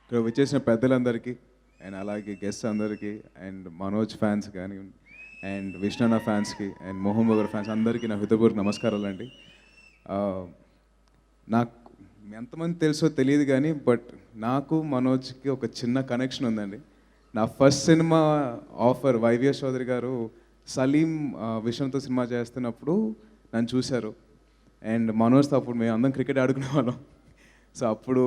ఇక్కడ వచ్చేసిన పెద్దలందరికీ అండ్ అలాగే గెస్ట్ అందరికీ అండ్ మనోజ్ ఫ్యాన్స్ కానీ అండ్ విష్ణన్న ఫ్యాన్స్కి అండ్ మోహన్ బగర్ ఫ్యాన్స్ అందరికీ నా హృదయపూర్వక నమస్కారాలు అండి. నాకు ఎంతమంది తెలుసో తెలియదు కానీ బట్ నాకు మనోజ్కి ఒక చిన్న కనెక్షన్ ఉందండి. నా first cinema offer YVS Chowdary గారు సలీం విషయంతో సినిమా చేస్తున్నప్పుడు నన్ను చూశారు అండ్ మనోజ్తో అప్పుడు మేము అందరం క్రికెట్ ఆడుకునే వాళ్ళం. సో అప్పుడు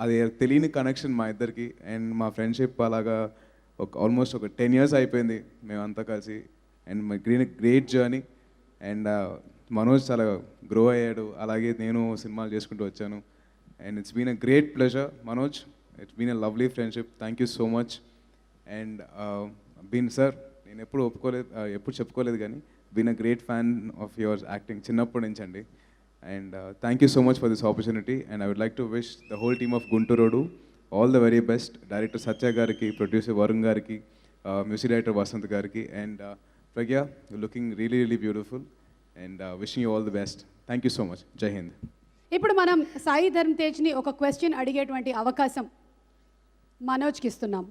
అది తెలియని కనెక్షన్ మా ఇద్దరికి అండ్ మా ఫ్రెండ్షిప్ అలాగా ఆల్మోస్ట్ ఒక 10 years అయిపోయింది మేమంతా కలిసి and my great journey and Manoj చాలా గ్రో అయ్యాడు, అలాగే నేను సినిమాలు చేసుకుంటూ వచ్చాను and it's been a great pleasure Manoj, it's been a lovely friendship, thank you so much. And been sir నేను ఎప్పుడు చెప్పుకోలేదు కానీ been a great fan of your acting చిన్నప్పటి నుంచి అండి. And thank you so much for this opportunity and I would like to wish the whole team of Gunturodu all the very best. Director Satya Gariki, producer Varun Gariki, music director Vasant Gariki and Pragya, you're looking really beautiful and wishing you all the best. Thank you so much. Jai Hind. ఇప్పుడు మనం సాయి ధర్మ్ తేజ్ని ఒక question అడిగేటువంటి అవకాశం మనోజ్కి ఇస్తున్నాం.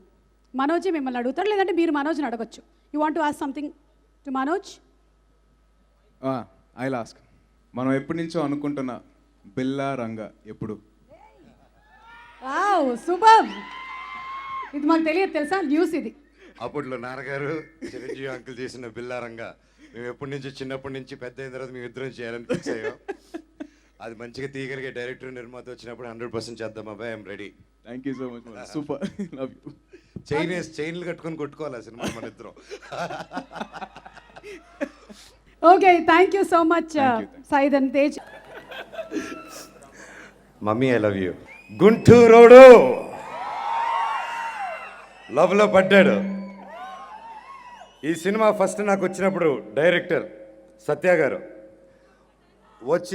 మనోజ్ మిమ్మల్ని అడుగుతాడు, లేదంటే మీరు మనోజ్ని అడగచ్చు. You want to ask something to Manoj? I'll ask. మనం ఎప్పటి నుంచో అనుకుంటున్న బిల్లా రంగ ఎప్పుడు? వావ్ సూపర్, ఇది మాకు తెలియదు తెలుసా, న్యూస్ ఇది. అప్పట్లో నాన్నగారు చిరంజీవి అంకుల్ చేసిన బిల్లా రంగ మేము ఎప్పటి నుంచి చిన్నప్పటి నుంచి పెద్ద అయిన తర్వాత మేము ఇద్దరం చేయాలని ఫిక్స్ అయ్యాం. అది మంచిగా తీయగలిగే డైరెక్టర్ నిర్మాత వచ్చినప్పుడు 100% చేద్దాం అబ్బాయి, I'm ready. Thank you so much, super, love you. చైన్లు కట్టుకొని కొట్టుకోవాలి సినిమా మన ఇద్దరం. Okay, thank you so much Sai Dharam Tej. Mummy I love you. గుంటూరోడు లవ్లో పడ్డాడు. ఈ సినిమా ఫస్ట్ నాకు వచ్చినప్పుడు డైరెక్టర్ సత్య గారు వచ్చి